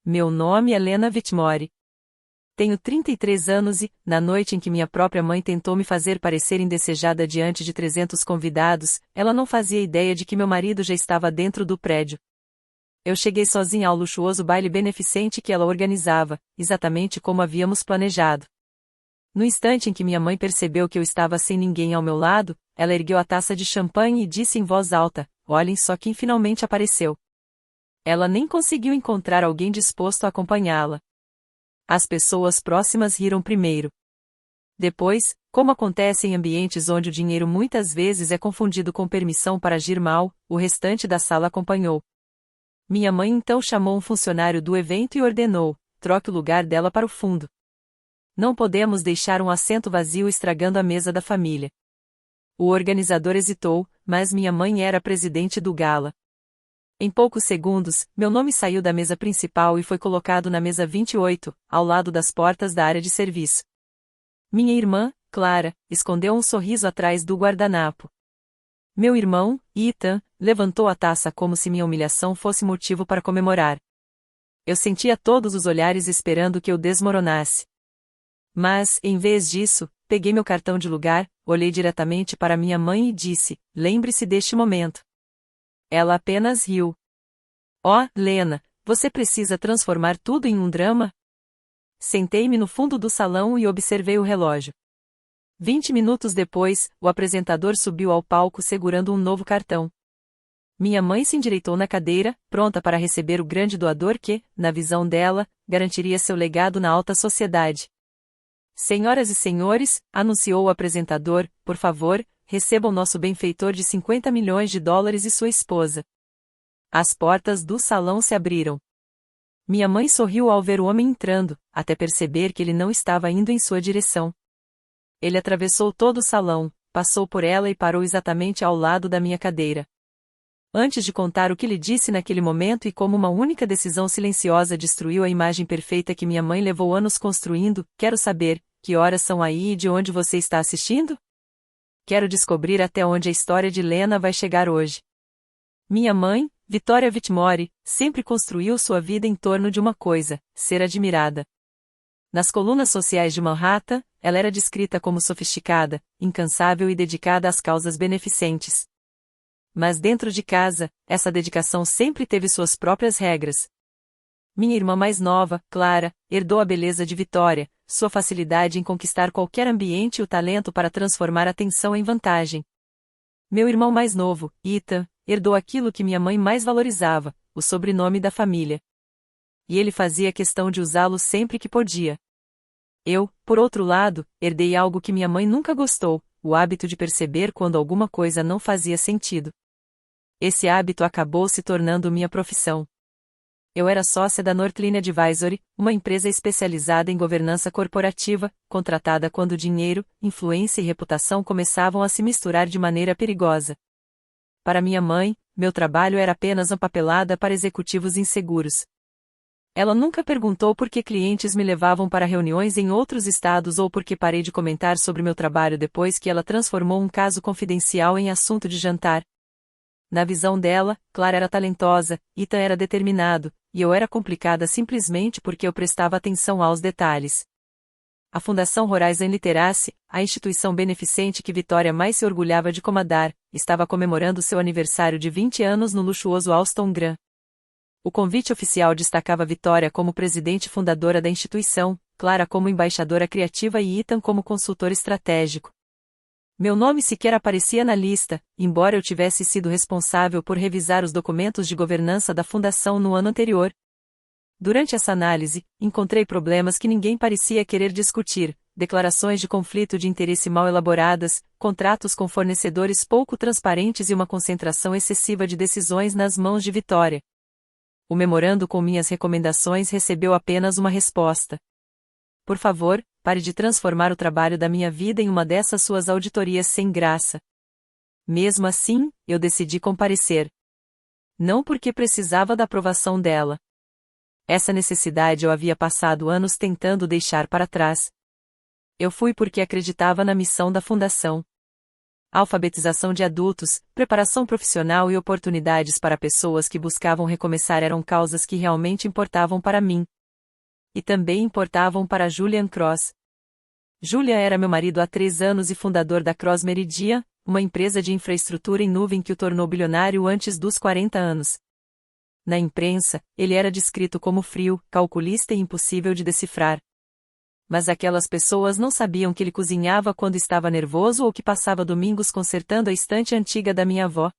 Meu nome é Lena Whitmore. Tenho 33 anos e, na noite em que minha própria mãe tentou me fazer parecer indesejada diante de 300 convidados, ela não fazia ideia de que meu marido já estava dentro do prédio. Eu cheguei sozinha ao luxuoso baile beneficente que ela organizava, exatamente como havíamos planejado. No instante em que minha mãe percebeu que eu estava sem ninguém ao meu lado, ela ergueu a taça de champanhe e disse em voz alta: "Olhem só quem finalmente apareceu." Ela nem conseguiu encontrar alguém disposto a acompanhá-la. As pessoas próximas riram primeiro. Depois, como acontece em ambientes onde o dinheiro muitas vezes é confundido com permissão para agir mal, o restante da sala acompanhou. Minha mãe então chamou um funcionário do evento e ordenou: "Troque o lugar dela para o fundo. Não podemos deixar um assento vazio estragando a mesa da família." O organizador hesitou, mas minha mãe era a presidente do gala. Em poucos segundos, meu nome saiu da mesa principal e foi colocado na mesa 28, ao lado das portas da área de serviço. Minha irmã, Clara, escondeu um sorriso atrás do guardanapo. Meu irmão, Ethan, levantou a taça como se minha humilhação fosse motivo para comemorar. Eu sentia todos os olhares esperando que eu desmoronasse. Mas, em vez disso, peguei meu cartão de lugar, olhei diretamente para minha mãe e disse: "Lembre-se deste momento." Ela apenas riu. "Oh, Lena, você precisa transformar tudo em um drama?" Sentei-me no fundo do salão e observei o relógio. 20 minutos depois, o apresentador subiu ao palco segurando um novo cartão. Minha mãe se endireitou na cadeira, pronta para receber o grande doador que, na visão dela, garantiria seu legado na alta sociedade. "Senhoras e senhores", anunciou o apresentador, "por favor, recebam nosso benfeitor de $50 milhões e sua esposa." As portas do salão se abriram. Minha mãe sorriu ao ver o homem entrando, até perceber que ele não estava indo em sua direção. Ele atravessou todo o salão, passou por ela e parou exatamente ao lado da minha cadeira. Antes de contar o que lhe disse naquele momento e como uma única decisão silenciosa destruiu a imagem perfeita que minha mãe levou anos construindo, "Quero saber, que horas são aí e de onde você está assistindo? Quero descobrir até onde a história de Lena vai chegar hoje." Minha mãe, Victoria Whitmore, sempre construiu sua vida em torno de uma coisa: ser admirada. Nas colunas sociais de Manhattan, ela era descrita como sofisticada, incansável e dedicada às causas beneficentes. Mas dentro de casa, essa dedicação sempre teve suas próprias regras. Minha irmã mais nova, Clara, herdou a beleza de Victoria, sua facilidade em conquistar qualquer ambiente e o talento para transformar a tensão em vantagem. Meu irmão mais novo, Ethan, herdou aquilo que minha mãe mais valorizava, o sobrenome da família. E ele fazia questão de usá-lo sempre que podia. Eu, por outro lado, herdei algo que minha mãe nunca gostou: o hábito de perceber quando alguma coisa não fazia sentido. Esse hábito acabou se tornando minha profissão. Eu era sócia da Northline Advisory, uma empresa especializada em governança corporativa, contratada quando dinheiro, influência e reputação começavam a se misturar de maneira perigosa. Para minha mãe, meu trabalho era apenas uma papelada para executivos inseguros. Ela nunca perguntou por que clientes me levavam para reuniões em outros estados ou por que parei de comentar sobre meu trabalho depois que ela transformou um caso confidencial em assunto de jantar. Na visão dela, Clara era talentosa, Ethan era determinado, e eu era complicada simplesmente porque eu prestava atenção aos detalhes. A Fundação Horizon Literacy, a instituição beneficente que Victoria mais se orgulhava de comandar, estava comemorando seu aniversário de 20 anos no luxuoso Alston Grand. O convite oficial destacava Victoria como presidente fundadora da instituição, Clara como embaixadora criativa e Ethan como consultor estratégico. Meu nome sequer aparecia na lista, embora eu tivesse sido responsável por revisar os documentos de governança da fundação no ano anterior. Durante essa análise, encontrei problemas que ninguém parecia querer discutir: declarações de conflito de interesse mal elaboradas, contratos com fornecedores pouco transparentes e uma concentração excessiva de decisões nas mãos de Victoria. O memorando com minhas recomendações recebeu apenas uma resposta: "Por favor, pare de transformar o trabalho da minha vida em uma dessas suas auditorias sem graça." Mesmo assim, eu decidi comparecer. Não porque precisava da aprovação dela. Essa necessidade eu havia passado anos tentando deixar para trás. Eu fui porque acreditava na missão da fundação. Alfabetização de adultos, preparação profissional e oportunidades para pessoas que buscavam recomeçar eram causas que realmente importavam para mim. E também importavam para Julian Cross. Julian era meu marido há 3 anos e fundador da Cross Meridian, uma empresa de infraestrutura em nuvem que o tornou bilionário antes dos 40 anos. Na imprensa, ele era descrito como frio, calculista e impossível de decifrar. Mas aquelas pessoas não sabiam que ele cozinhava quando estava nervoso ou que passava domingos consertando a estante antiga da minha avó.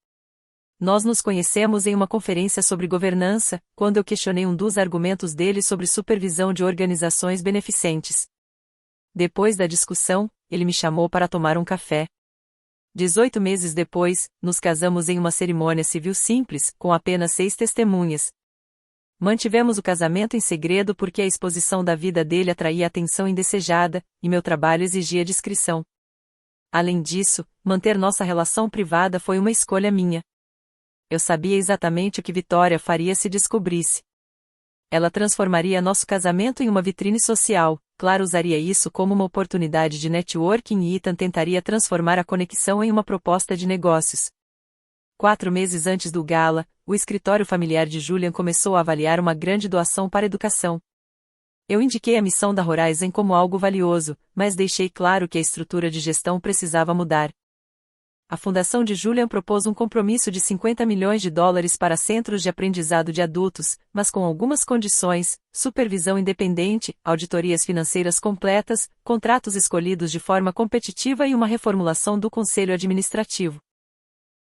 Nós nos conhecemos em uma conferência sobre governança, quando eu questionei um dos argumentos dele sobre supervisão de organizações beneficentes. Depois da discussão, ele me chamou para tomar um café. 18 meses depois, nos casamos em uma cerimônia civil simples, com apenas 6 testemunhas. Mantivemos o casamento em segredo porque a exposição da vida dele atraía atenção indesejada, e meu trabalho exigia discrição. Além disso, manter nossa relação privada foi uma escolha minha. Eu sabia exatamente o que Vitória faria se descobrisse. Ela transformaria nosso casamento em uma vitrine social, Clara usaria isso como uma oportunidade de networking e Ethan tentaria transformar a conexão em uma proposta de negócios. 4 meses antes do gala, o escritório familiar de Julian começou a avaliar uma grande doação para a educação. Eu indiquei a missão da Horizon como algo valioso, mas deixei claro que a estrutura de gestão precisava mudar. A fundação de Julian propôs um compromisso de $50 milhões para centros de aprendizado de adultos, mas com algumas condições: supervisão independente, auditorias financeiras completas, contratos escolhidos de forma competitiva e uma reformulação do conselho administrativo.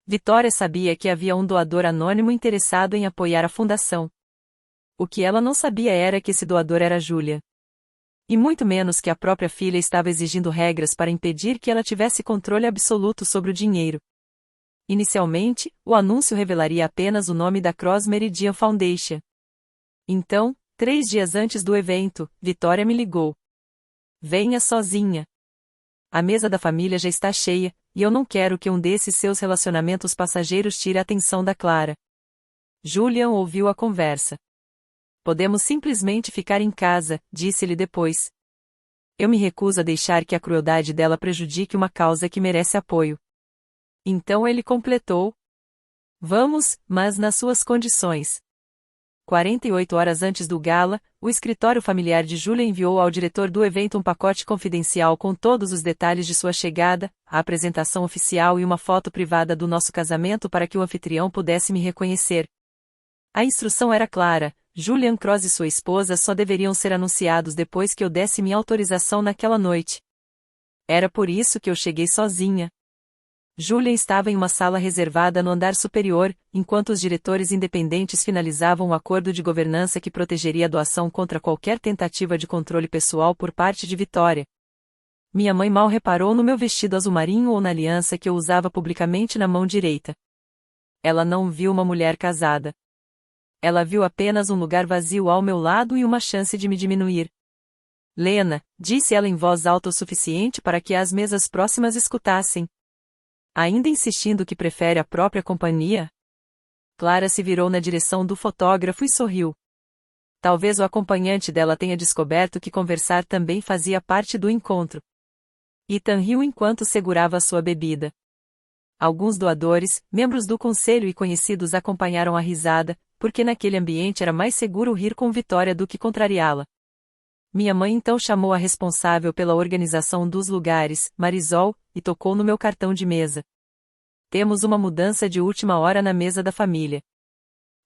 Vitória sabia que havia um doador anônimo interessado em apoiar a fundação. O que ela não sabia era que esse doador era Julian. E muito menos que a própria filha estava exigindo regras para impedir que ela tivesse controle absoluto sobre o dinheiro. Inicialmente, o anúncio revelaria apenas o nome da Cross Meridian Foundation. Então, 3 dias antes do evento, Vitória me ligou. Venha sozinha. A mesa da família já está cheia, e eu não quero que um desses seus relacionamentos passageiros tire a atenção da Clara. Julian ouviu a conversa. Podemos simplesmente ficar em casa, disse-lhe depois. Eu me recuso a deixar que a crueldade dela prejudique uma causa que merece apoio. Então ele completou. Vamos, mas nas suas condições. 48 horas antes do gala, o escritório familiar de Julia enviou ao diretor do evento um pacote confidencial com todos os detalhes de sua chegada, a apresentação oficial e uma foto privada do nosso casamento para que o anfitrião pudesse me reconhecer. A instrução era clara: Julian Cross e sua esposa só deveriam ser anunciados depois que eu desse minha autorização naquela noite. Era por isso que eu cheguei sozinha. Julian estava em uma sala reservada no andar superior, enquanto os diretores independentes finalizavam o acordo de governança que protegeria a doação contra qualquer tentativa de controle pessoal por parte de Vitória. Minha mãe mal reparou no meu vestido azul marinho ou na aliança que eu usava publicamente na mão direita. Ela não viu uma mulher casada. Ela viu apenas um lugar vazio ao meu lado e uma chance de me diminuir. Lena, disse ela em voz alta o suficiente para que as mesas próximas escutassem. Ainda insistindo que prefere a própria companhia? Clara se virou na direção do fotógrafo e sorriu. Talvez o acompanhante dela tenha descoberto que conversar também fazia parte do encontro. Ethan riu enquanto segurava sua bebida. Alguns doadores, membros do conselho e conhecidos acompanharam a risada, porque naquele ambiente era mais seguro rir com Vitória do que contrariá-la. Minha mãe então chamou a responsável pela organização dos lugares, Marisol, e tocou no meu cartão de mesa. Temos uma mudança de última hora na mesa da família.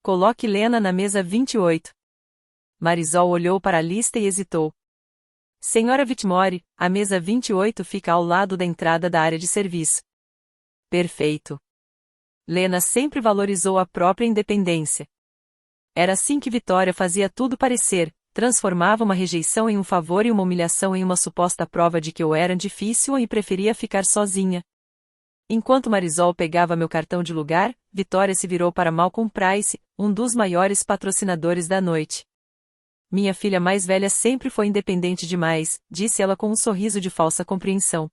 Coloque Lena na mesa 28. Marisol olhou para a lista e hesitou. Senhora Whitmore, a mesa 28 fica ao lado da entrada da área de serviço. Perfeito. Lena sempre valorizou a própria independência. Era assim que Vitória fazia tudo parecer. Transformava uma rejeição em um favor e uma humilhação em uma suposta prova de que eu era difícil e preferia ficar sozinha. Enquanto Marisol pegava meu cartão de lugar, Vitória se virou para Malcolm Price, um dos maiores patrocinadores da noite. Minha filha mais velha sempre foi independente demais, disse ela com um sorriso de falsa compreensão.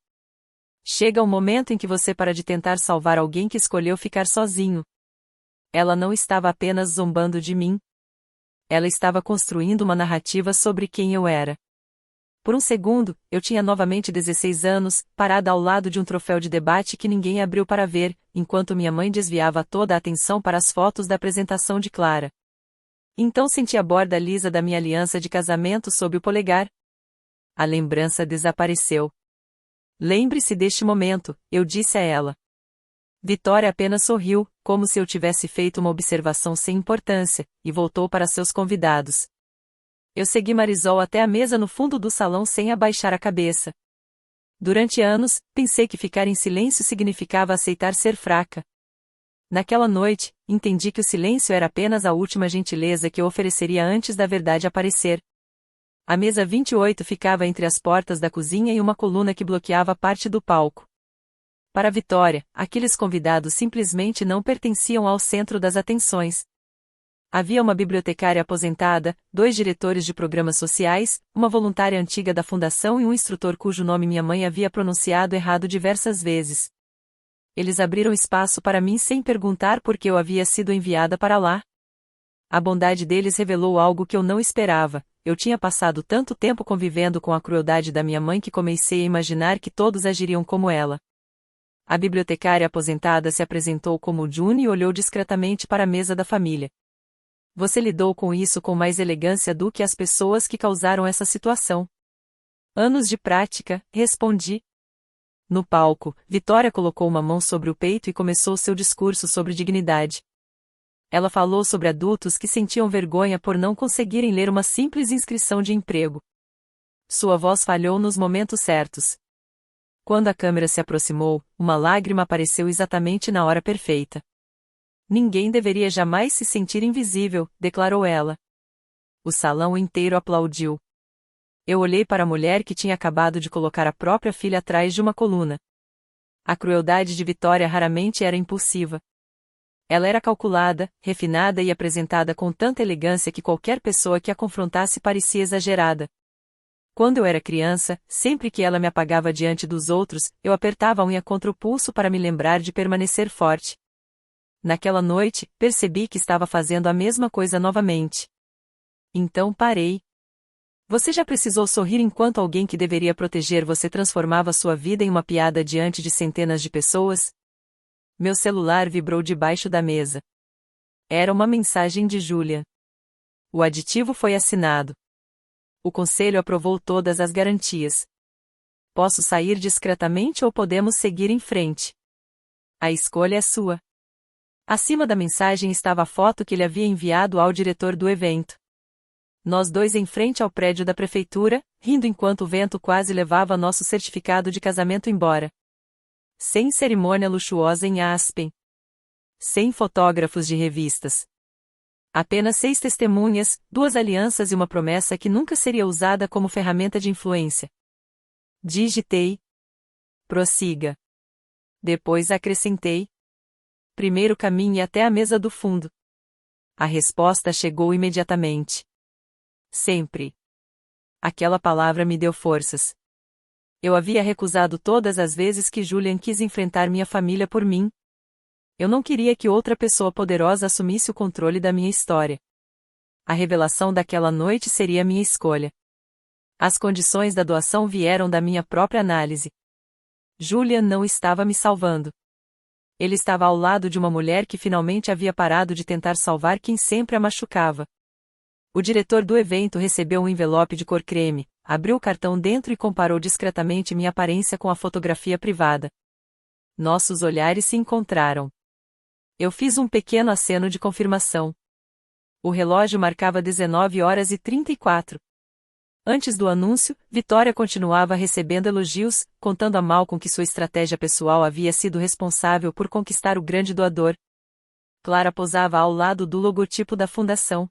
Chega um momento em que você para de tentar salvar alguém que escolheu ficar sozinho. Ela não estava apenas zombando de mim. Ela estava construindo uma narrativa sobre quem eu era. Por um segundo, eu tinha novamente 16 anos, parada ao lado de um troféu de debate que ninguém abriu para ver, enquanto minha mãe desviava toda a atenção para as fotos da apresentação de Clara. Então senti a borda lisa da minha aliança de casamento sob o polegar. A lembrança desapareceu. Lembre-se deste momento, eu disse a ela. Vitória apenas sorriu, como se eu tivesse feito uma observação sem importância, e voltou para seus convidados. Eu segui Marisol até a mesa no fundo do salão sem abaixar a cabeça. Durante anos, pensei que ficar em silêncio significava aceitar ser fraca. Naquela noite, entendi que o silêncio era apenas a última gentileza que eu ofereceria antes da verdade aparecer. A mesa 28 ficava entre as portas da cozinha e uma coluna que bloqueava parte do palco. Para Vitória, aqueles convidados simplesmente não pertenciam ao centro das atenções. Havia uma bibliotecária aposentada, 2 diretores de programas sociais, uma voluntária antiga da fundação e um instrutor cujo nome minha mãe havia pronunciado errado diversas vezes. Eles abriram espaço para mim sem perguntar por que eu havia sido enviada para lá. A bondade deles revelou algo que eu não esperava. Eu tinha passado tanto tempo convivendo com a crueldade da minha mãe que comecei a imaginar que todos agiriam como ela. A bibliotecária aposentada se apresentou como June e olhou discretamente para a mesa da família. Você lidou com isso com mais elegância do que as pessoas que causaram essa situação. Anos de prática, respondi. No palco, Vitória colocou uma mão sobre o peito e começou seu discurso sobre dignidade. Ela falou sobre adultos que sentiam vergonha por não conseguirem ler uma simples inscrição de emprego. Sua voz falhou nos momentos certos. Quando a câmera se aproximou, uma lágrima apareceu exatamente na hora perfeita. Ninguém deveria jamais se sentir invisível, declarou ela. O salão inteiro aplaudiu. Eu olhei para a mulher que tinha acabado de colocar a própria filha atrás de uma coluna. A crueldade de Vitória raramente era impulsiva. Ela era calculada, refinada e apresentada com tanta elegância que qualquer pessoa que a confrontasse parecia exagerada. Quando eu era criança, sempre que ela me apagava diante dos outros, eu apertava a unha contra o pulso para me lembrar de permanecer forte. Naquela noite, percebi que estava fazendo a mesma coisa novamente. Então parei. Você já precisou sorrir enquanto alguém que deveria proteger você transformava sua vida em uma piada diante de centenas de pessoas? Meu celular vibrou debaixo da mesa. Era uma mensagem de Julia. O aditivo foi assinado. O conselho aprovou todas as garantias. Posso sair discretamente ou podemos seguir em frente. A escolha é sua. Acima da mensagem estava a foto que ele havia enviado ao diretor do evento. Nós dois em frente ao prédio da prefeitura, rindo enquanto o vento quase levava nosso certificado de casamento embora. Sem cerimônia luxuosa em Aspen. Sem fotógrafos de revistas. Apenas 6 testemunhas, 2 alianças e uma promessa que nunca seria usada como ferramenta de influência. Digitei. Prossiga. Depois acrescentei. Primeiro caminhe até a mesa do fundo. A resposta chegou imediatamente. Sempre. Aquela palavra me deu forças. Eu havia recusado todas as vezes que Julian quis enfrentar minha família por mim. Eu não queria que outra pessoa poderosa assumisse o controle da minha história. A revelação daquela noite seria minha escolha. As condições da doação vieram da minha própria análise. Julian não estava me salvando. Ele estava ao lado de uma mulher que finalmente havia parado de tentar salvar quem sempre a machucava. O diretor do evento recebeu um envelope de cor creme, abriu o cartão dentro e comparou discretamente minha aparência com a fotografia privada. Nossos olhares se encontraram. Eu fiz um pequeno aceno de confirmação. O relógio marcava 19h34. Antes do anúncio, Vitória continuava recebendo elogios, contando a Malcolm que sua estratégia pessoal havia sido responsável por conquistar o grande doador. Clara posava ao lado do logotipo da fundação.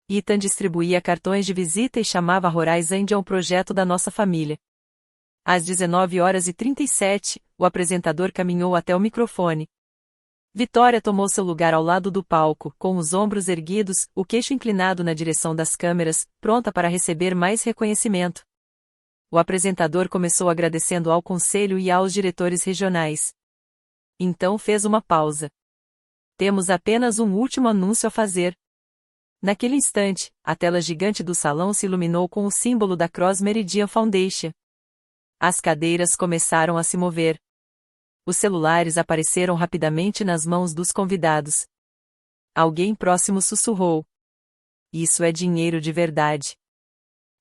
Ethan distribuía cartões de visita e chamava Horizon ao projeto da nossa família. Às 19h37, o apresentador caminhou até o microfone. Vitória tomou seu lugar ao lado do palco, com os ombros erguidos, o queixo inclinado na direção das câmeras, pronta para receber mais reconhecimento. O apresentador começou agradecendo ao conselho e aos diretores regionais. Então fez uma pausa. Temos apenas um último anúncio a fazer. Naquele instante, a tela gigante do salão se iluminou com o símbolo da Cross Meridian Foundation. As cadeiras começaram a se mover. Os celulares apareceram rapidamente nas mãos dos convidados. Alguém próximo sussurrou: "Isso é dinheiro de verdade."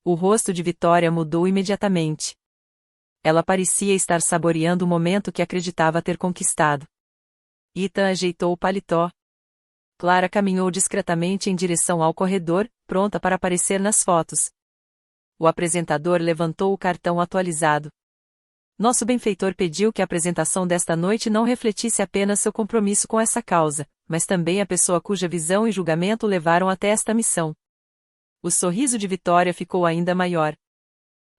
O rosto de Vitória mudou imediatamente. Ela parecia estar saboreando o momento que acreditava ter conquistado. Ethan ajeitou o paletó. Clara caminhou discretamente em direção ao corredor, pronta para aparecer nas fotos. O apresentador levantou o cartão atualizado. Nosso benfeitor pediu que a apresentação desta noite não refletisse apenas seu compromisso com essa causa, mas também a pessoa cuja visão e julgamento levaram até esta missão. O sorriso de Vitória ficou ainda maior.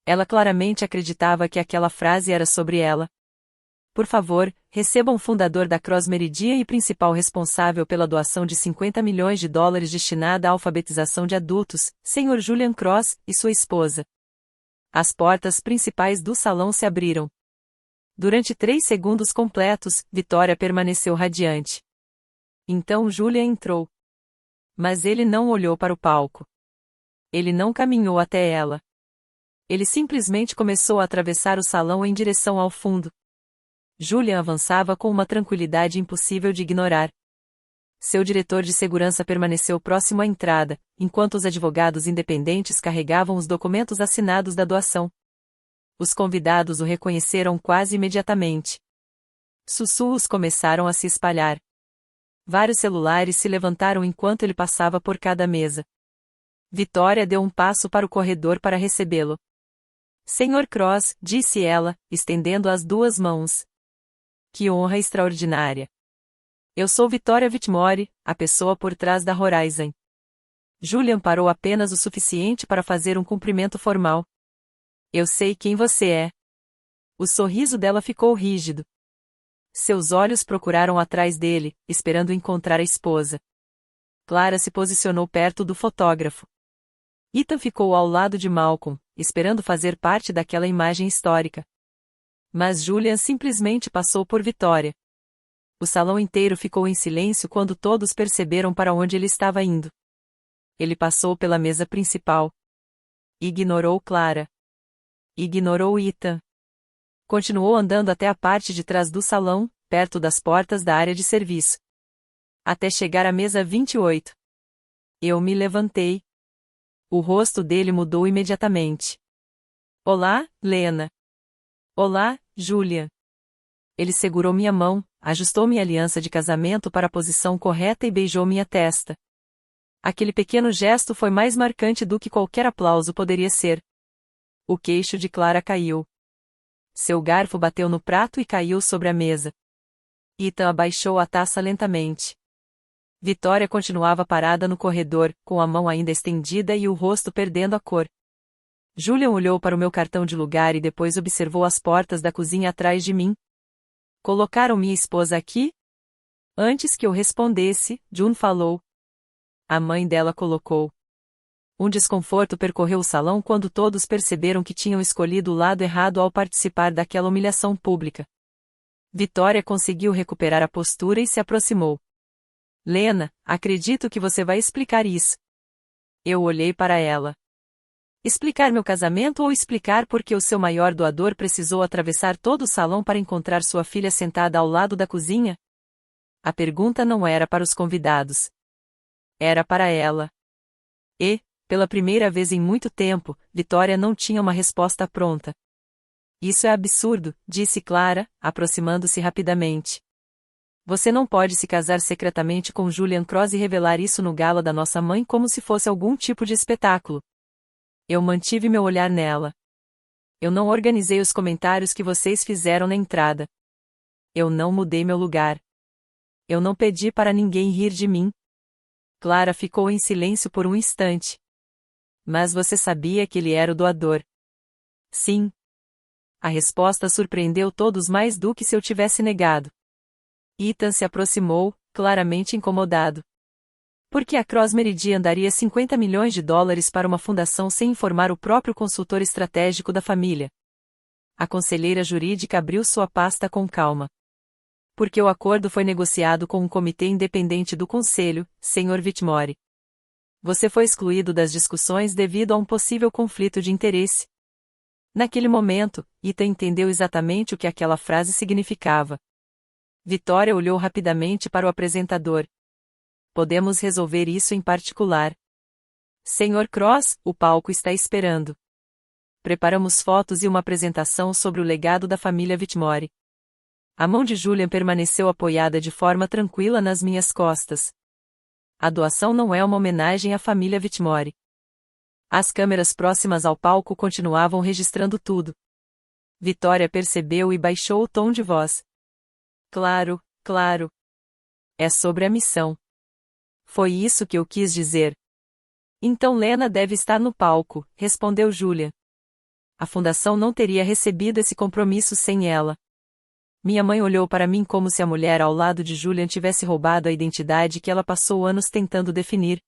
Ela claramente acreditava que aquela frase era sobre ela. "Por favor, recebam o fundador da Cross Meridian e principal responsável pela doação de $50 milhões destinada à alfabetização de adultos, Sr. Julian Cross, e sua esposa." As portas principais do salão se abriram. Durante 3 segundos completos, Vitória permaneceu radiante. Então Julian entrou. Mas ele não olhou para o palco. Ele não caminhou até ela. Ele simplesmente começou a atravessar o salão em direção ao fundo. Julian avançava com uma tranquilidade impossível de ignorar. Seu diretor de segurança permaneceu próximo à entrada, enquanto os advogados independentes carregavam os documentos assinados da doação. Os convidados o reconheceram quase imediatamente. Sussurros começaram a se espalhar. Vários celulares se levantaram enquanto ele passava por cada mesa. Vitória deu um passo para o corredor para recebê-lo. "Sr. Cross", disse ela, estendendo as 2 mãos. "Que honra extraordinária. Eu sou Vitória Whitmore, a pessoa por trás da Horizon." Julian parou apenas o suficiente para fazer um cumprimento formal. "Eu sei quem você é." O sorriso dela ficou rígido. Seus olhos procuraram atrás dele, esperando encontrar a esposa. Clara se posicionou perto do fotógrafo. Ethan ficou ao lado de Malcolm, esperando fazer parte daquela imagem histórica. Mas Julian simplesmente passou por Vitória. O salão inteiro ficou em silêncio quando todos perceberam para onde ele estava indo. Ele passou pela mesa principal. Ignorou Clara. Ignorou Ethan. Continuou andando até a parte de trás do salão, perto das portas da área de serviço. Até chegar à mesa 28. Eu me levantei. O rosto dele mudou imediatamente. "Olá, Lena." "Olá, Julian." Ele segurou minha mão, ajustou minha aliança de casamento para a posição correta e beijou minha testa. Aquele pequeno gesto foi mais marcante do que qualquer aplauso poderia ser. O queixo de Clara caiu. Seu garfo bateu no prato e caiu sobre a mesa. Ethan abaixou a taça lentamente. Vitória continuava parada no corredor, com a mão ainda estendida e o rosto perdendo a cor. Julian olhou para o meu cartão de lugar e depois observou as portas da cozinha atrás de mim. "Colocaram minha esposa aqui?" Antes que eu respondesse, June falou. A mãe dela colocou. Um desconforto percorreu o salão quando todos perceberam que tinham escolhido o lado errado ao participar daquela humilhação pública. Vitória conseguiu recuperar a postura e se aproximou. "Lena, acredito que você vai explicar isso." Eu olhei para ela. "Explicar meu casamento ou explicar por que o seu maior doador precisou atravessar todo o salão para encontrar sua filha sentada ao lado da cozinha?" A pergunta não era para os convidados. Era para ela. E, pela primeira vez em muito tempo, Vitória não tinha uma resposta pronta. "Isso é absurdo", disse Clara, aproximando-se rapidamente. "Você não pode se casar secretamente com Julian Cross e revelar isso no gala da nossa mãe como se fosse algum tipo de espetáculo." Eu mantive meu olhar nela. "Eu não organizei os comentários que vocês fizeram na entrada. Eu não mudei meu lugar. Eu não pedi para ninguém rir de mim." Clara ficou em silêncio por um instante. "Mas você sabia que ele era o doador?" "Sim." A resposta surpreendeu todos mais do que se eu tivesse negado. Ethan se aproximou, claramente incomodado. "Por que a Cross Meridian daria $50 milhões para uma fundação sem informar o próprio consultor estratégico da família?" A conselheira jurídica abriu sua pasta com calma. "Porque o acordo foi negociado com um comitê independente do conselho, Sr. Whitmore." Você foi excluído das discussões devido a um possível conflito de interesse. Naquele momento, Ethan entendeu exatamente o que aquela frase significava. Vitória olhou rapidamente para o apresentador. Podemos resolver isso em particular. Sr. Cross, o palco está esperando. Preparamos fotos e uma apresentação sobre o legado da família Whitmore. A mão de Julian permaneceu apoiada de forma tranquila nas minhas costas. A doação não é uma homenagem à família Whitmore. As câmeras próximas ao palco continuavam registrando tudo. Vitória percebeu e baixou o tom de voz. Claro, claro. É sobre a missão. Foi isso que eu quis dizer. Então Lena deve estar no palco, respondeu Julian. A fundação não teria recebido esse compromisso sem ela. Minha mãe olhou para mim como se a mulher ao lado de Julian tivesse roubado a identidade que ela passou anos tentando definir.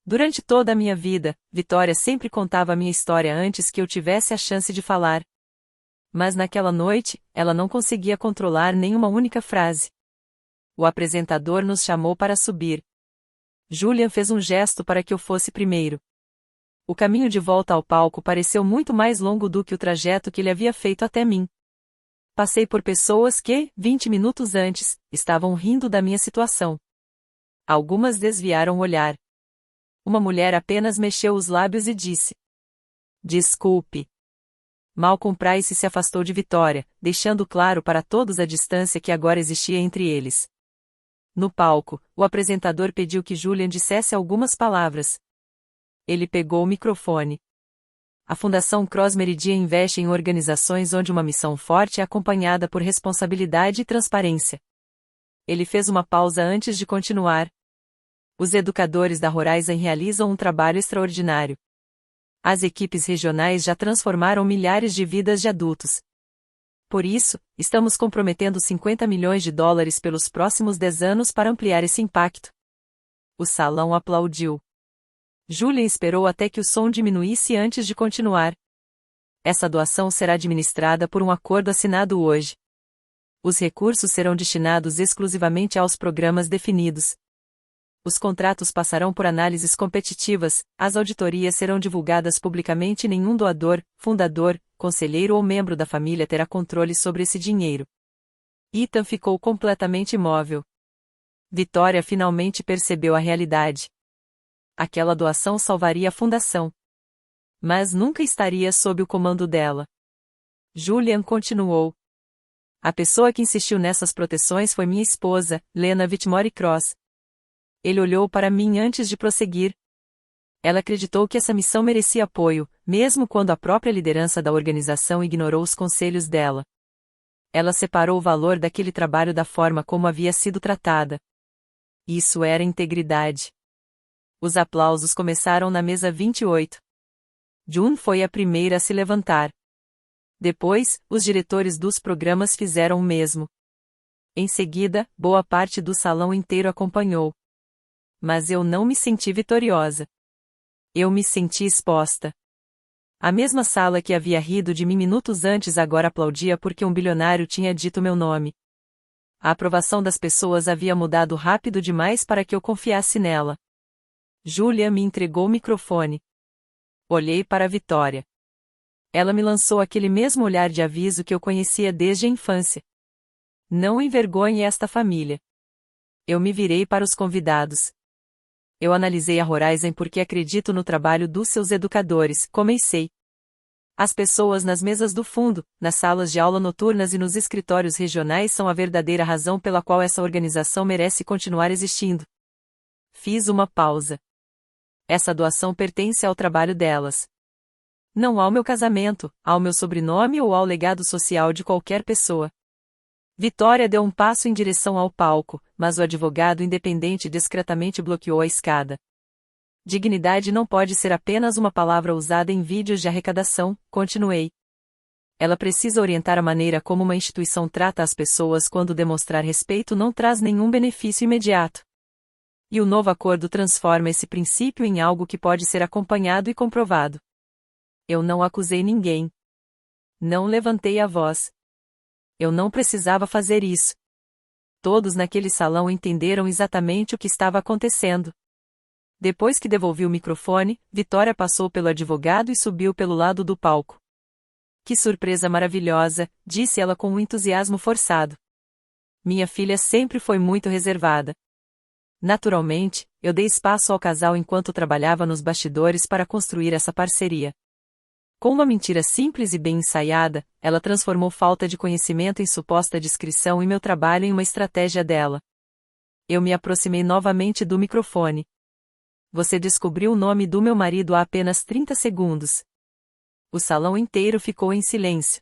Durante toda a minha vida, Vitória sempre contava a minha história antes que eu tivesse a chance de falar. Mas naquela noite, ela não conseguia controlar nenhuma única frase. O apresentador nos chamou para subir. Julian fez um gesto para que eu fosse primeiro. O caminho de volta ao palco pareceu muito mais longo do que o trajeto que ele havia feito até mim. Passei por pessoas que, 20 minutos antes, estavam rindo da minha situação. Algumas desviaram o olhar. Uma mulher apenas mexeu os lábios e disse: Desculpe. Malcolm Price se afastou de Vitória, deixando claro para todos a distância que agora existia entre eles. No palco, o apresentador pediu que Julian dissesse algumas palavras. Ele pegou o microfone. A Fundação Cross Meridian investe em organizações onde uma missão forte é acompanhada por responsabilidade e transparência. Ele fez uma pausa antes de continuar. Os educadores da Horizon realizam um trabalho extraordinário. As equipes regionais já transformaram milhares de vidas de adultos. Por isso, estamos comprometendo $50 milhões pelos próximos 10 anos para ampliar esse impacto. O salão aplaudiu. Julian esperou até que o som diminuísse antes de continuar. Essa doação será administrada por um acordo assinado hoje. Os recursos serão destinados exclusivamente aos programas definidos. Os contratos passarão por análises competitivas, as auditorias serão divulgadas publicamente e nenhum doador, fundador, conselheiro ou membro da família terá controle sobre esse dinheiro. Ethan ficou completamente imóvel. Vitória finalmente percebeu a realidade. Aquela doação salvaria a fundação. Mas nunca estaria sob o comando dela. Julian continuou. A pessoa que insistiu nessas proteções foi minha esposa, Lena Whitmore Cross. Ele olhou para mim antes de prosseguir. Ela acreditou que essa missão merecia apoio, mesmo quando a própria liderança da organização ignorou os conselhos dela. Ela separou o valor daquele trabalho da forma como havia sido tratada. Isso era integridade. Os aplausos começaram na mesa 28. June foi a primeira a se levantar. Depois, os diretores dos programas fizeram o mesmo. Em seguida, boa parte do salão inteiro acompanhou. Mas eu não me senti vitoriosa. Eu me senti exposta. A mesma sala que havia rido de mim minutos antes agora aplaudia porque um bilionário tinha dito meu nome. A aprovação das pessoas havia mudado rápido demais para que eu confiasse nela. Julia me entregou o microfone. Olhei para a Vitória. Ela me lançou aquele mesmo olhar de aviso que eu conhecia desde a infância. Não envergonhe esta família. Eu me virei para os convidados. Eu analisei a Horizon porque acredito no trabalho dos seus educadores, comecei. As pessoas nas mesas do fundo, nas salas de aula noturnas e nos escritórios regionais são a verdadeira razão pela qual essa organização merece continuar existindo. Fiz uma pausa. Essa doação pertence ao trabalho delas. Não ao meu casamento, ao meu sobrenome ou ao legado social de qualquer pessoa. Vitória deu um passo em direção ao palco, mas o advogado independente discretamente bloqueou a escada. Dignidade não pode ser apenas uma palavra usada em vídeos de arrecadação, continuei. Ela precisa orientar a maneira como uma instituição trata as pessoas quando demonstrar respeito não traz nenhum benefício imediato. E o novo acordo transforma esse princípio em algo que pode ser acompanhado e comprovado. Eu não acusei ninguém. Não levantei a voz. Eu não precisava fazer isso. Todos naquele salão entenderam exatamente o que estava acontecendo. Depois que devolvi o microfone, Vitória passou pelo advogado e subiu pelo lado do palco. Que surpresa maravilhosa, disse ela com um entusiasmo forçado. Minha filha sempre foi muito reservada. Naturalmente, eu dei espaço ao casal enquanto trabalhava nos bastidores para construir essa parceria. Com uma mentira simples e bem ensaiada, ela transformou falta de conhecimento em suposta discrição e meu trabalho em uma estratégia dela. Eu me aproximei novamente do microfone. Você descobriu o nome do meu marido há apenas 30 segundos. O salão inteiro ficou em silêncio.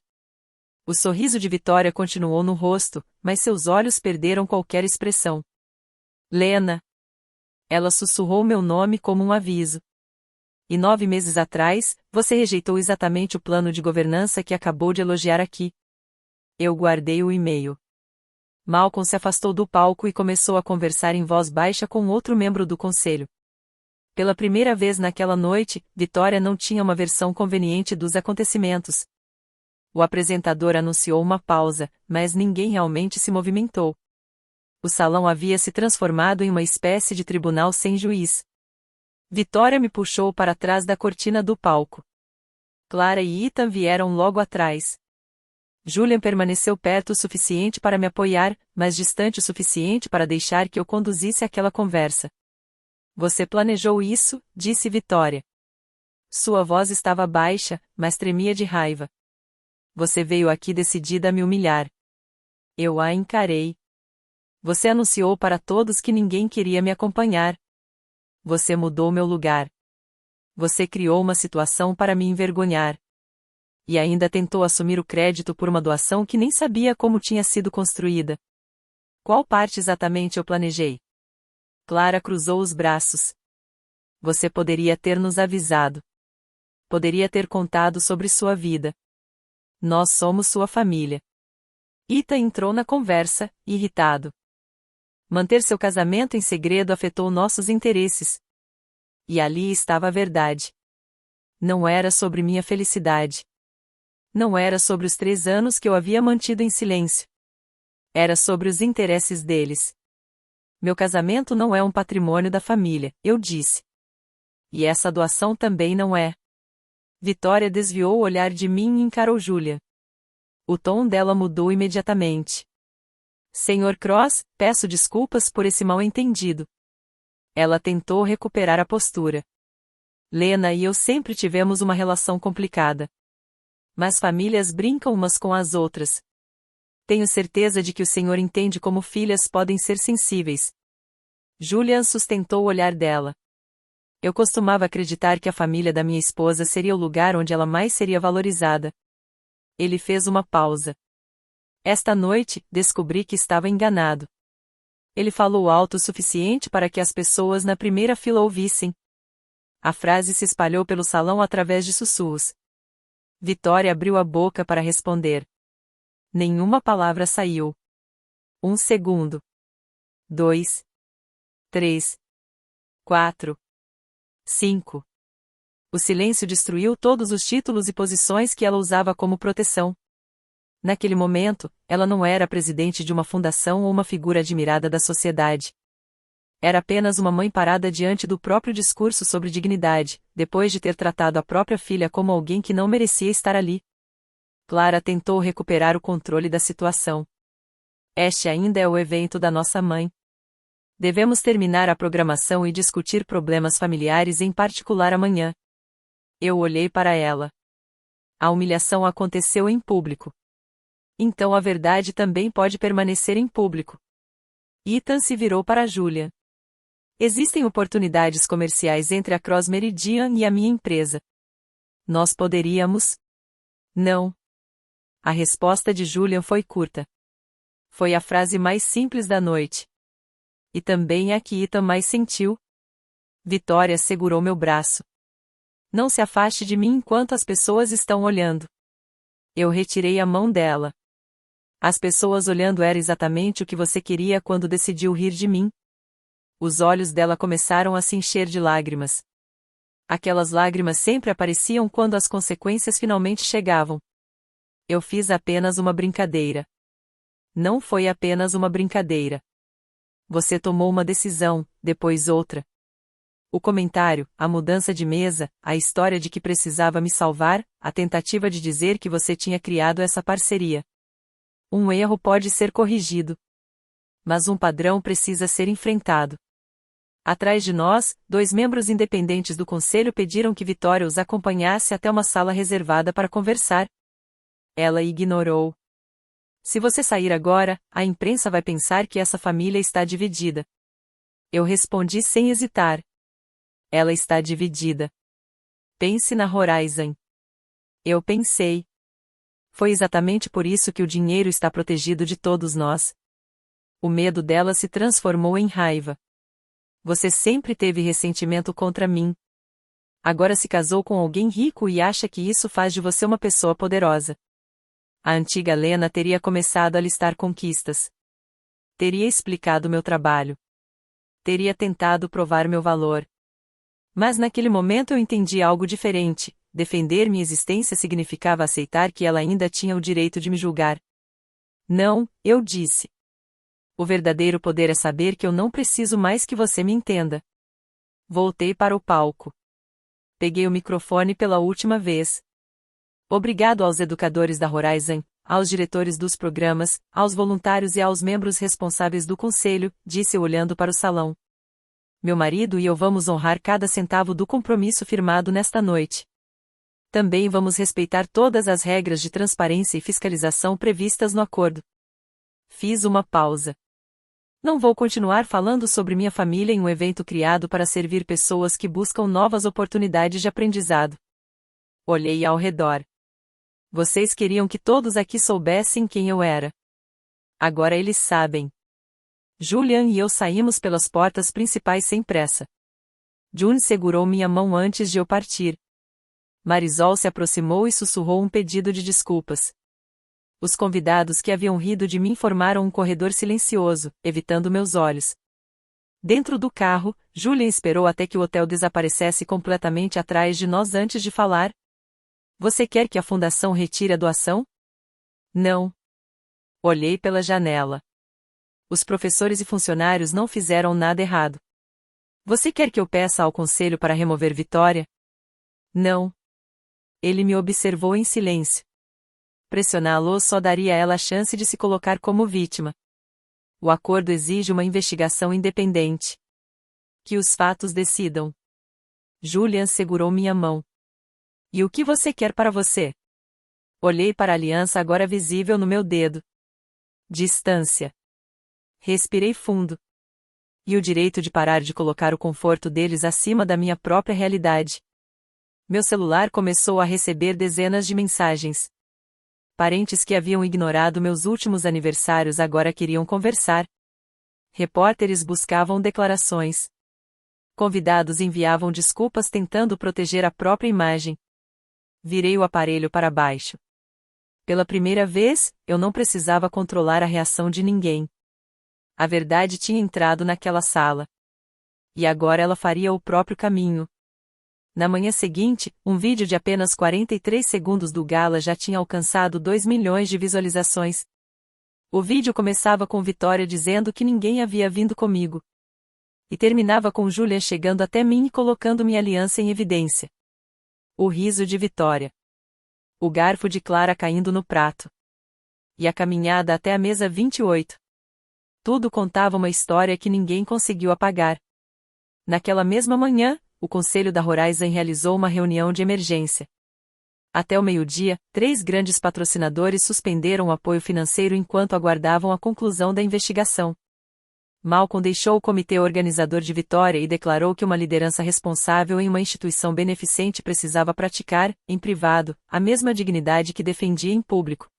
O sorriso de Vitória continuou no rosto, mas seus olhos perderam qualquer expressão. Lena. Ela sussurrou meu nome como um aviso. E 9 meses atrás, você rejeitou exatamente o plano de governança que acabou de elogiar aqui. Eu guardei o e-mail. Malcolm se afastou do palco e começou a conversar em voz baixa com outro membro do conselho. Pela primeira vez naquela noite, Vitória não tinha uma versão conveniente dos acontecimentos. O apresentador anunciou uma pausa, mas ninguém realmente se movimentou. O salão havia se transformado em uma espécie de tribunal sem juiz. Vitória me puxou para trás da cortina do palco. Clara e Ethan vieram logo atrás. Julian permaneceu perto o suficiente para me apoiar, mas distante o suficiente para deixar que eu conduzisse aquela conversa. Você planejou isso, disse Vitória. Sua voz estava baixa, mas tremia de raiva. Você veio aqui decidida a me humilhar. Eu a encarei. Você anunciou para todos que ninguém queria me acompanhar. Você mudou meu lugar. Você criou uma situação para me envergonhar. E ainda tentou assumir o crédito por uma doação que nem sabia como tinha sido construída. Qual parte exatamente eu planejei? Clara cruzou os braços. Você poderia ter nos avisado. Poderia ter contado sobre sua vida. Nós somos sua família. Ethan entrou na conversa, irritado. Manter seu casamento em segredo afetou nossos interesses. E ali estava a verdade. Não era sobre minha felicidade. Não era sobre os 3 anos que eu havia mantido em silêncio. Era sobre os interesses deles. Meu casamento não é um patrimônio da família, eu disse. E essa doação também não é. Vitória desviou o olhar de mim e encarou Julia. O tom dela mudou imediatamente. Senhor Cross, peço desculpas por esse mal-entendido. Ela tentou recuperar a postura. Lena e eu sempre tivemos uma relação complicada. Mas famílias brincam umas com as outras. Tenho certeza de que o senhor entende como filhas podem ser sensíveis. Julian sustentou o olhar dela. Eu costumava acreditar que a família da minha esposa seria o lugar onde ela mais seria valorizada. Ele fez uma pausa. Esta noite, descobri que estava enganado. Ele falou alto o suficiente para que as pessoas na primeira fila ouvissem. A frase se espalhou pelo salão através de sussurros. Vitória abriu a boca para responder. Nenhuma palavra saiu. 1 segundo. 2. 3. 4. 5. O silêncio destruiu todos os títulos e posições que ela usava como proteção. Naquele momento, ela não era presidente de uma fundação ou uma figura admirada da sociedade. Era apenas uma mãe parada diante do próprio discurso sobre dignidade, depois de ter tratado a própria filha como alguém que não merecia estar ali. Clara tentou recuperar o controle da situação. Este ainda é o evento da nossa mãe. Devemos terminar a programação e discutir problemas familiares em particular amanhã. Eu olhei para ela. A humilhação aconteceu em público. Então a verdade também pode permanecer em público. Ethan se virou para Julia. Existem oportunidades comerciais entre a Cross Meridian e a minha empresa. Nós poderíamos? Não. A resposta de Julian foi curta. Foi a frase mais simples da noite. E também a que Ethan mais sentiu. Vitória segurou meu braço. Não se afaste de mim enquanto as pessoas estão olhando. Eu retirei a mão dela. As pessoas olhando era exatamente o que você queria quando decidiu rir de mim. Os olhos dela começaram a se encher de lágrimas. Aquelas lágrimas sempre apareciam quando as consequências finalmente chegavam. Eu fiz apenas uma brincadeira. Não foi apenas uma brincadeira. Você tomou uma decisão, depois outra. O comentário, a mudança de mesa, a história de que precisava me salvar, a tentativa de dizer que você tinha criado essa parceria. Um erro pode ser corrigido. Mas um padrão precisa ser enfrentado. Atrás de nós, 2 membros independentes do conselho pediram que Vitória os acompanhasse até uma sala reservada para conversar. Ela ignorou. Se você sair agora, a imprensa vai pensar que essa família está dividida. Eu respondi sem hesitar. Ela está dividida. Pense na Horizon. Eu pensei. Foi exatamente por isso que o dinheiro está protegido de todos nós. O medo dela se transformou em raiva. Você sempre teve ressentimento contra mim. Agora se casou com alguém rico e acha que isso faz de você uma pessoa poderosa. A antiga Lena teria começado a listar conquistas. Teria explicado meu trabalho. Teria tentado provar meu valor. Mas naquele momento eu entendi algo diferente. Defender minha existência significava aceitar que ela ainda tinha o direito de me julgar. Não, eu disse. O verdadeiro poder é saber que eu não preciso mais que você me entenda. Voltei para o palco. Peguei o microfone pela última vez. Obrigado aos educadores da Horizon, aos diretores dos programas, aos voluntários e aos membros responsáveis do conselho, disse eu olhando para o salão. Meu marido e eu vamos honrar cada centavo do compromisso firmado nesta noite. Também vamos respeitar todas as regras de transparência e fiscalização previstas no acordo. Fiz uma pausa. Não vou continuar falando sobre minha família em um evento criado para servir pessoas que buscam novas oportunidades de aprendizado. Olhei ao redor. Vocês queriam que todos aqui soubessem quem eu era. Agora eles sabem. Julian e eu saímos pelas portas principais sem pressa. June segurou minha mão antes de eu partir. Marisol se aproximou e sussurrou um pedido de desculpas. Os convidados que haviam rido de mim formaram um corredor silencioso, evitando meus olhos. Dentro do carro, Julian esperou até que o hotel desaparecesse completamente atrás de nós antes de falar. Você quer que a fundação retire a doação? Não. Olhei pela janela. Os professores e funcionários não fizeram nada errado. Você quer que eu peça ao conselho para remover Vitória? Não. Ele me observou em silêncio. Pressioná-lo só daria a ela a chance de se colocar como vítima. O acordo exige uma investigação independente. Que os fatos decidam. Julian segurou minha mão. E o que você quer para você? Olhei para a aliança agora visível no meu dedo. Distância. Respirei fundo. E o direito de parar de colocar o conforto deles acima da minha própria realidade. Meu celular começou a receber dezenas de mensagens. Parentes que haviam ignorado meus últimos aniversários agora queriam conversar. Repórteres buscavam declarações. Convidados enviavam desculpas tentando proteger a própria imagem. Virei o aparelho para baixo. Pela primeira vez, eu não precisava controlar a reação de ninguém. A verdade tinha entrado naquela sala. E agora ela faria o próprio caminho. Na manhã seguinte, um vídeo de apenas 43 segundos do gala já tinha alcançado 2 milhões de visualizações. O vídeo começava com Vitória dizendo que ninguém havia vindo comigo. E terminava com Julian chegando até mim e colocando minha aliança em evidência. O riso de Vitória. O garfo de Clara caindo no prato. E a caminhada até a mesa 28. Tudo contava uma história que ninguém conseguiu apagar. Naquela mesma manhã, o Conselho da Horizon realizou uma reunião de emergência. Até o meio-dia, 3 grandes patrocinadores suspenderam o apoio financeiro enquanto aguardavam a conclusão da investigação. Malcolm deixou o comitê organizador de Vitória e declarou que uma liderança responsável em uma instituição beneficente precisava praticar, em privado, a mesma dignidade que defendia em público.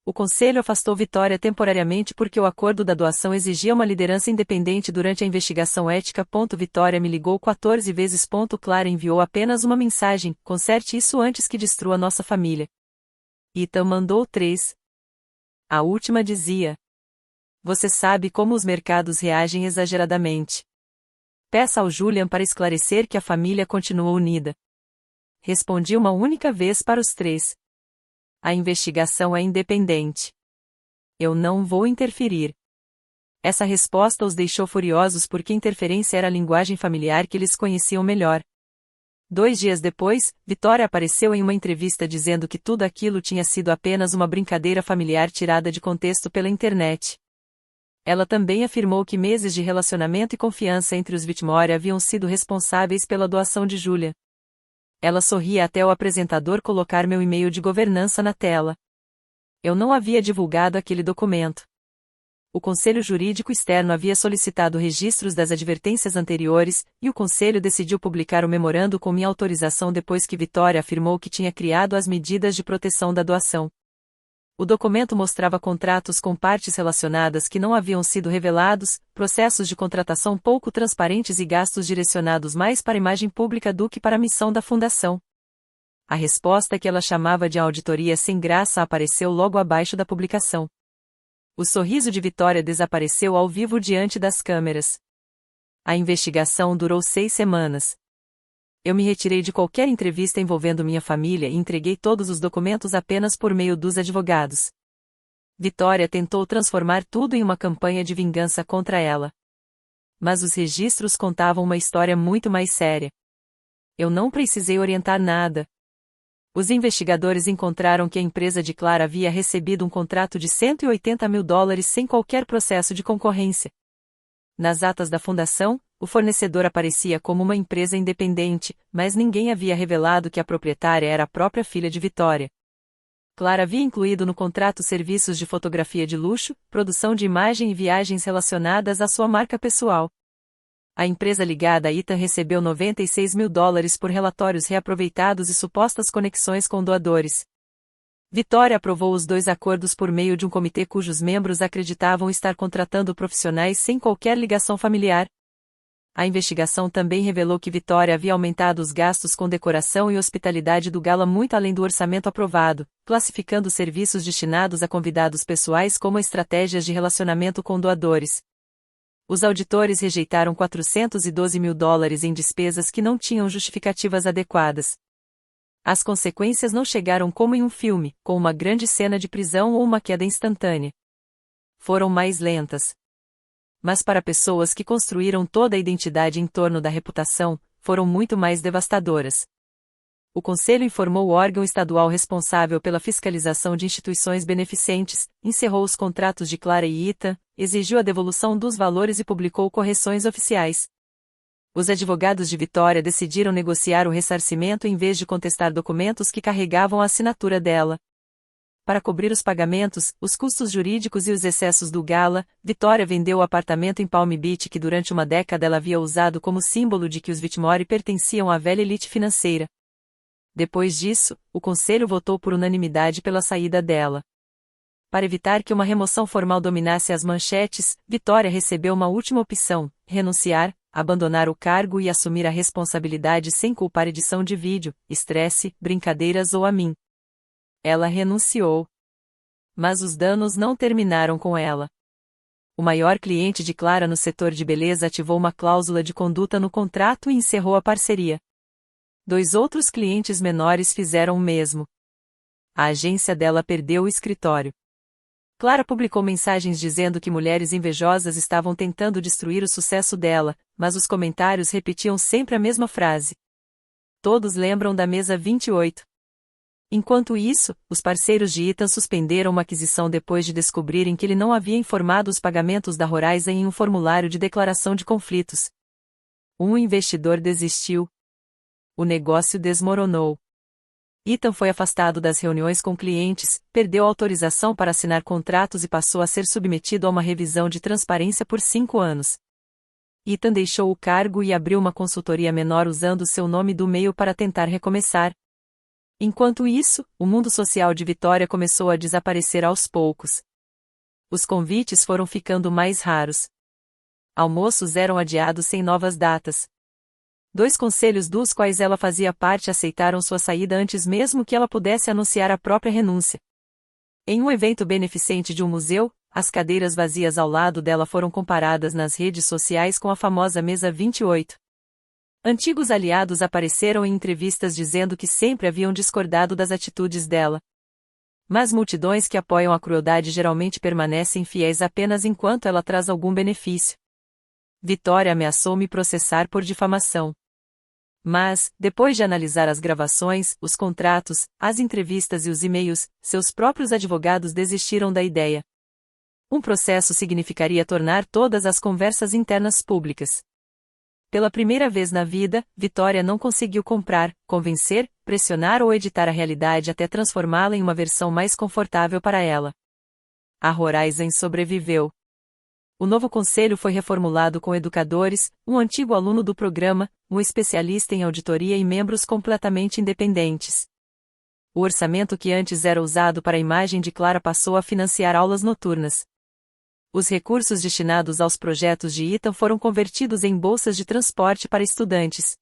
O Conselho afastou Vitória temporariamente porque o acordo da doação exigia uma liderança independente durante a investigação ética. Vitória me ligou 14 vezes. Clara enviou apenas uma mensagem: conserte isso antes que destrua nossa família. Ethan mandou 3. A última dizia: você sabe como os mercados reagem exageradamente. Peça ao Julian para esclarecer que a família continua unida. Respondi uma única vez para os 3. A investigação é independente. Eu não vou interferir. Essa resposta os deixou furiosos porque interferência era a linguagem familiar que eles conheciam melhor. 2 dias depois, Vitória apareceu em uma entrevista dizendo que tudo aquilo tinha sido apenas uma brincadeira familiar tirada de contexto pela internet. Ela também afirmou que meses de relacionamento e confiança entre os Whitmore haviam sido responsáveis pela doação de Julia. Ela sorria até o apresentador colocar meu e-mail de governança na tela. Eu não havia divulgado aquele documento. O Conselho Jurídico Externo havia solicitado registros das advertências anteriores, e o Conselho decidiu publicar o memorando com minha autorização depois que Vitória afirmou que tinha criado as medidas de proteção da doação. O documento mostrava contratos com partes relacionadas que não haviam sido revelados, processos de contratação pouco transparentes e gastos direcionados mais para a imagem pública do que para a missão da fundação. A resposta que ela chamava de auditoria sem graça apareceu logo abaixo da publicação. O sorriso de Vitória desapareceu ao vivo diante das câmeras. A investigação durou 6 semanas. Eu me retirei de qualquer entrevista envolvendo minha família e entreguei todos os documentos apenas por meio dos advogados. Vitória tentou transformar tudo em uma campanha de vingança contra ela. Mas os registros contavam uma história muito mais séria. Eu não precisei orientar nada. Os investigadores encontraram que a empresa de Clara havia recebido um contrato de $180 mil sem qualquer processo de concorrência. Nas atas da fundação, o fornecedor aparecia como uma empresa independente, mas ninguém havia revelado que a proprietária era a própria filha de Vitória. Clara havia incluído no contrato serviços de fotografia de luxo, produção de imagem e viagens relacionadas à sua marca pessoal. A empresa ligada a Ethan recebeu $96 mil por relatórios reaproveitados e supostas conexões com doadores. Vitória aprovou os 2 acordos por meio de um comitê cujos membros acreditavam estar contratando profissionais sem qualquer ligação familiar. A investigação também revelou que Vitória havia aumentado os gastos com decoração e hospitalidade do gala muito além do orçamento aprovado, classificando serviços destinados a convidados pessoais como estratégias de relacionamento com doadores. Os auditores rejeitaram $412 mil em despesas que não tinham justificativas adequadas. As consequências não chegaram como em um filme, com uma grande cena de prisão ou uma queda instantânea. Foram mais lentas. Mas para pessoas que construíram toda a identidade em torno da reputação, foram muito mais devastadoras. O Conselho informou o órgão estadual responsável pela fiscalização de instituições beneficentes, encerrou os contratos de Clara e Ethan, exigiu a devolução dos valores e publicou correções oficiais. Os advogados de Vitória decidiram negociar o ressarcimento em vez de contestar documentos que carregavam a assinatura dela. Para cobrir os pagamentos, os custos jurídicos e os excessos do gala, Vitória vendeu o apartamento em Palm Beach que durante uma década ela havia usado como símbolo de que os Whitmore pertenciam à velha elite financeira. Depois disso, o Conselho votou por unanimidade pela saída dela. Para evitar que uma remoção formal dominasse as manchetes, Vitória recebeu uma última opção: renunciar, abandonar o cargo e assumir a responsabilidade sem culpar edição de vídeo, estresse, brincadeiras ou a mim. Ela renunciou. Mas os danos não terminaram com ela. O maior cliente de Clara no setor de beleza ativou uma cláusula de conduta no contrato e encerrou a parceria. 2 outros clientes menores fizeram o mesmo. A agência dela perdeu o escritório. Clara publicou mensagens dizendo que mulheres invejosas estavam tentando destruir o sucesso dela, mas os comentários repetiam sempre a mesma frase. Todos lembram da mesa 28. Enquanto isso, os parceiros de Ethan suspenderam uma aquisição depois de descobrirem que ele não havia informado os pagamentos da Horizon em um formulário de declaração de conflitos. Um investidor desistiu. O negócio desmoronou. Ethan foi afastado das reuniões com clientes, perdeu autorização para assinar contratos e passou a ser submetido a uma revisão de transparência por 5 anos. Ethan deixou o cargo e abriu uma consultoria menor usando seu nome do meio para tentar recomeçar. Enquanto isso, o mundo social de Vitória começou a desaparecer aos poucos. Os convites foram ficando mais raros. Almoços eram adiados sem novas datas. 2 conselhos dos quais ela fazia parte aceitaram sua saída antes mesmo que ela pudesse anunciar a própria renúncia. Em um evento beneficente de um museu, as cadeiras vazias ao lado dela foram comparadas nas redes sociais com a famosa mesa 28. Antigos aliados apareceram em entrevistas dizendo que sempre haviam discordado das atitudes dela. Mas multidões que apoiam a crueldade geralmente permanecem fiéis apenas enquanto ela traz algum benefício. Vitória ameaçou me processar por difamação. Mas, depois de analisar as gravações, os contratos, as entrevistas e os e-mails, seus próprios advogados desistiram da ideia. Um processo significaria tornar todas as conversas internas públicas. Pela primeira vez na vida, Vitória não conseguiu comprar, convencer, pressionar ou editar a realidade até transformá-la em uma versão mais confortável para ela. A Horizon sobreviveu. O novo conselho foi reformulado com educadores, um antigo aluno do programa, um especialista em auditoria e membros completamente independentes. O orçamento que antes era usado para a imagem de Clara passou a financiar aulas noturnas. Os recursos destinados aos projetos de Ethan foram convertidos em bolsas de transporte para estudantes.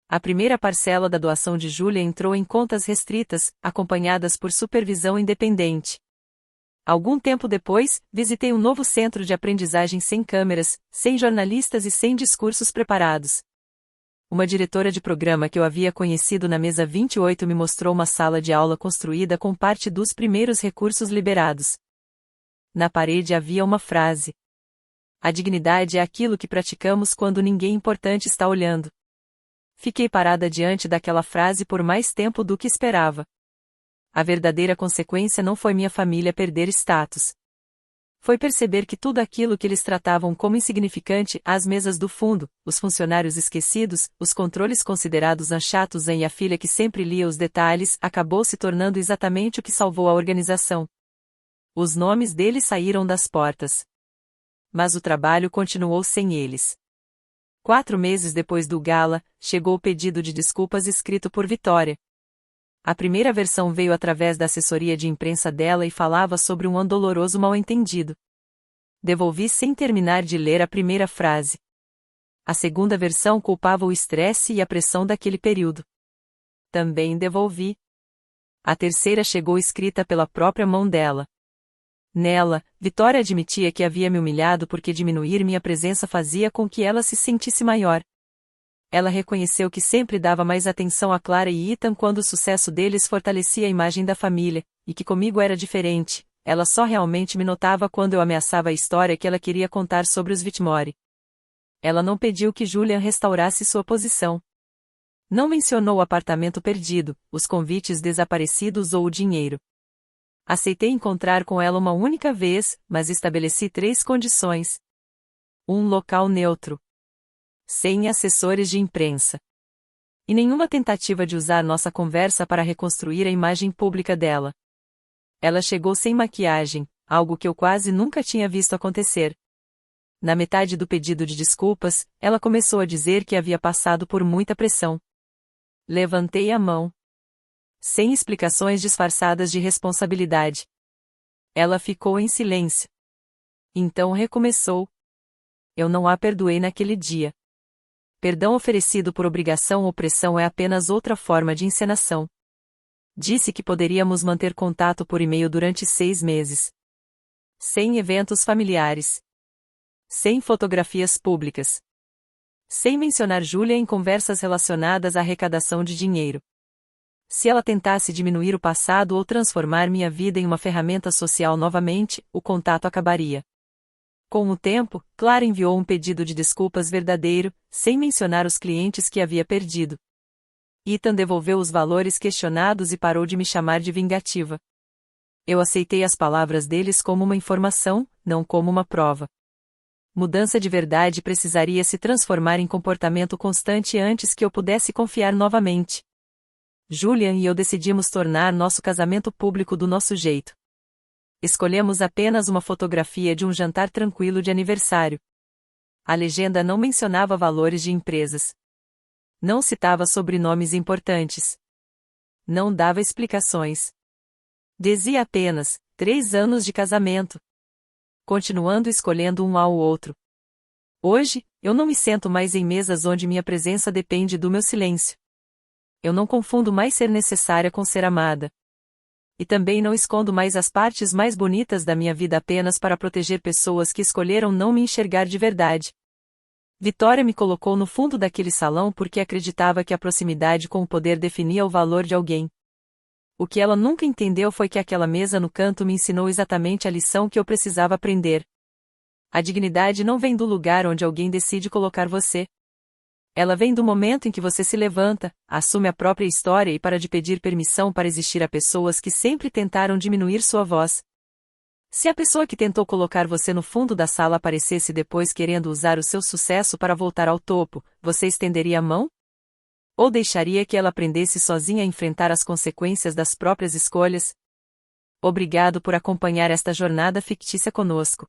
A primeira parcela da doação de Julia entrou em contas restritas, acompanhadas por supervisão independente. Algum tempo depois, visitei um novo centro de aprendizagem sem câmeras, sem jornalistas e sem discursos preparados. Uma diretora de programa que eu havia conhecido na mesa 28 me mostrou uma sala de aula construída com parte dos primeiros recursos liberados. Na parede havia uma frase: "A dignidade é aquilo que praticamos quando ninguém importante está olhando." Fiquei parada diante daquela frase por mais tempo do que esperava. A verdadeira consequência não foi minha família perder status. Foi perceber que tudo aquilo que eles tratavam como insignificante, as mesas do fundo, os funcionários esquecidos, os controles considerados chatos e a filha que sempre lia os detalhes, acabou se tornando exatamente o que salvou a organização. Os nomes deles saíram das portas. Mas o trabalho continuou sem eles. 4 meses depois do gala, chegou o pedido de desculpas escrito por Vitória. A primeira versão veio através da assessoria de imprensa dela e falava sobre um doloroso mal-entendido. Devolvi sem terminar de ler a primeira frase. A segunda versão culpava o estresse e a pressão daquele período. Também devolvi. A terceira chegou escrita pela própria mão dela. Nela, Vitória admitia que havia me humilhado porque diminuir minha presença fazia com que ela se sentisse maior. Ela reconheceu que sempre dava mais atenção a Clara e Ethan quando o sucesso deles fortalecia a imagem da família, e que comigo era diferente, ela só realmente me notava quando eu ameaçava a história que ela queria contar sobre os Whitmore. Ela não pediu que Julian restaurasse sua posição. Não mencionou o apartamento perdido, os convites desaparecidos ou o dinheiro. Aceitei encontrar com ela uma única vez, mas estabeleci 3 condições. Um local neutro. Sem assessores de imprensa. E nenhuma tentativa de usar nossa conversa para reconstruir a imagem pública dela. Ela chegou sem maquiagem, algo que eu quase nunca tinha visto acontecer. Na metade do pedido de desculpas, ela começou a dizer que havia passado por muita pressão. Levantei a mão. Sem explicações disfarçadas de responsabilidade. Ela ficou em silêncio. Então recomeçou. Eu não a perdoei naquele dia. Perdão oferecido por obrigação ou pressão é apenas outra forma de encenação. Disse que poderíamos manter contato por e-mail durante 6 meses. Sem eventos familiares. Sem fotografias públicas. Sem mencionar Julia em conversas relacionadas à arrecadação de dinheiro. Se ela tentasse diminuir o passado ou transformar minha vida em uma ferramenta social novamente, o contato acabaria. Com o tempo, Clara enviou um pedido de desculpas verdadeiro, sem mencionar os clientes que havia perdido. Ethan devolveu os valores questionados e parou de me chamar de vingativa. Eu aceitei as palavras deles como uma informação, não como uma prova. Mudança de verdade precisaria se transformar em comportamento constante antes que eu pudesse confiar novamente. Julian e eu decidimos tornar nosso casamento público do nosso jeito. Escolhemos apenas uma fotografia de um jantar tranquilo de aniversário. A legenda não mencionava valores de empresas. Não citava sobrenomes importantes. Não dava explicações. Dizia apenas, 3 anos de casamento. Continuando escolhendo um ao outro. Hoje, eu não me sento mais em mesas onde minha presença depende do meu silêncio. Eu não confundo mais ser necessária com ser amada. E também não escondo mais as partes mais bonitas da minha vida apenas para proteger pessoas que escolheram não me enxergar de verdade. Vitória me colocou no fundo daquele salão porque acreditava que a proximidade com o poder definia o valor de alguém. O que ela nunca entendeu foi que aquela mesa no canto me ensinou exatamente a lição que eu precisava aprender. A dignidade não vem do lugar onde alguém decide colocar você. Ela vem do momento em que você se levanta, assume a própria história e para de pedir permissão para existir a pessoas que sempre tentaram diminuir sua voz. Se a pessoa que tentou colocar você no fundo da sala aparecesse depois querendo usar o seu sucesso para voltar ao topo, você estenderia a mão? Ou deixaria que ela aprendesse sozinha a enfrentar as consequências das próprias escolhas? Obrigado por acompanhar esta jornada fictícia conosco.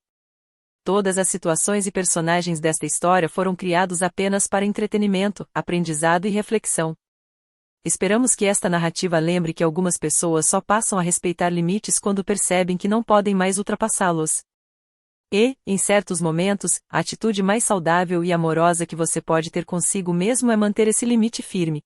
Todas as situações e personagens desta história foram criados apenas para entretenimento, aprendizado e reflexão. Esperamos que esta narrativa lembre que algumas pessoas só passam a respeitar limites quando percebem que não podem mais ultrapassá-los. E, em certos momentos, a atitude mais saudável e amorosa que você pode ter consigo mesmo é manter esse limite firme.